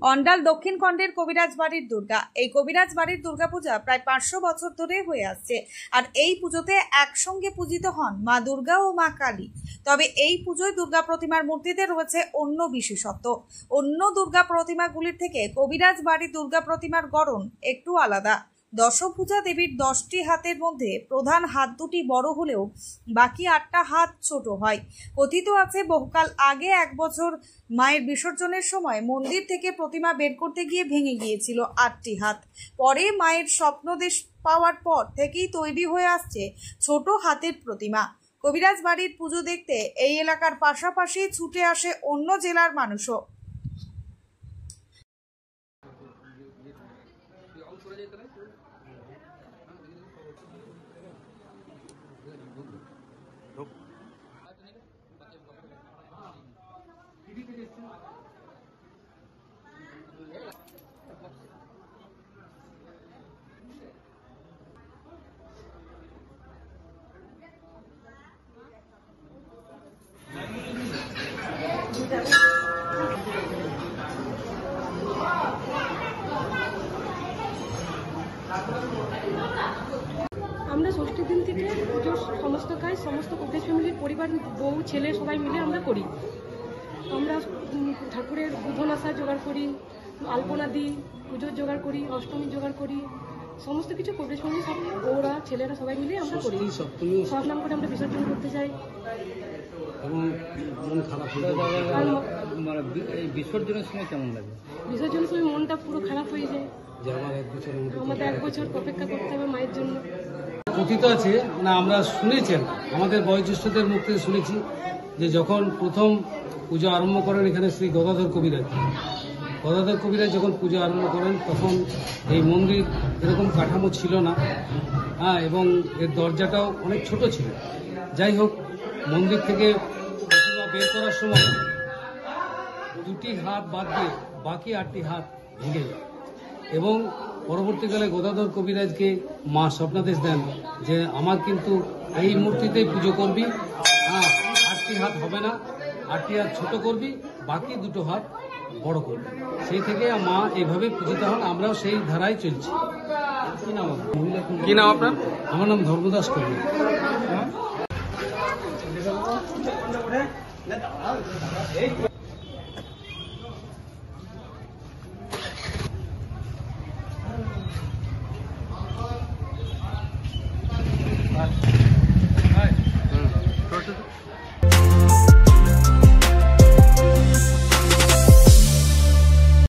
অন্ডাল দক্ষিণ খণ্ডের কবিরাজ বাড়ির দুর্গা। এই কবিরাজ বাড়ির দুর্গাপূজা প্রায় 500 বছর ধরে হয়ে আসছে। আর এই পুজোতে একসঙ্গে পূজিত হন মা দুর্গা ও মা কালী। তবে এই পুজোয় দুর্গা প্রতিমার মূর্তিতে রয়েছে অন্য বিশেষত্ব। অন্য দুর্গা প্রতিমাগুলির থেকে কবিরাজ বাড়ির দুর্গা প্রতিমার গড়ন একটু আলাদা। দশভুজা দেবীর 10টি হাতের মধ্যে প্রধান হাত দুটি বড় হলেও বাকি 8টা হাত ছোট হয়। কথিত আছে বহুকাল আগে 1 বছর মায়ের বিসর্জনের সময় মন্দির থেকে প্রতিমা বের করতে গিয়ে ভেঙে গিয়েছিল 8টি হাত। পরে মায়ের স্বপ্নদেশ পাওয়ার পর থেকেই তৈরি হয়ে আসছে ছোট হাতের প্রতিমা। কবিরাজ বাড়ির পুজো দেখতে এই এলাকার পাশাপাশি ছুটে আসে অন্য জেলার মানুষও। আমরা ষষ্ঠীর দিন থেকে পুজোর সমস্ত কাজ সমস্ত কবিরাজ ফ্যামিলির পরিবার বউ ছেলে সবাই মিলে আমরা করি। আমরা ঠাকুরের বুধন আসা জোগাড় করি, আলপনা দিই, পুজোর জোগাড় করি, অষ্টমীর জোগাড় করি, সমস্ত কিছু কবিরাজ ফ্যামিলি সব বউরা ছেলেরা সবাই মিলে আমরা করি। সব নাম করে আমরা বিসর্জন করতে যাই। এবং মন খারাপ মানে এই বিসর্জনের সময় কেমন লাগে? বিসর্জনের সময় মনটা পুরো খারাপ হয়ে যায় যে আমাদের 1 বছর অপেক্ষা করতে হবে মায়ের জন্য। কথিত আছে, না আমরা শুনেছেন, আমাদের বয়োজ্যেষ্ঠদের মুখ থেকে শুনেছি যে যখন প্রথম পুজো আরম্ভ করেন এখানে শ্রী গদাধর কবিরাজ যখন পুজো আরম্ভ করেন তখন এই মন্দির এরকম কাঠামো ছিল না, এবং এর দরজাটাও অনেক ছোট ছিল। যাই হোক, মন্দির থেকে প্রতিমা বের করার সময় 2টি হাত বাদ দিয়ে বাকি 8টি হাত ভেঙে যায় এবং পরবর্তীকালে গদাধর কবিরাজকে মা স্বপ্নাদেশ দেন যে আমার কিন্তু এই মূর্তিতেই পুজো করবি, 8টি হাত হবে না, 8টি হাত ছোট করবি, বাকি 2টো হাত বড় করবি। সেই থেকে মা এইভাবে পূজিত হন, আমরাও সেই ধারায় চলছি। কি নাম আপনার? আমার নাম ধর্মদাস কর্মী।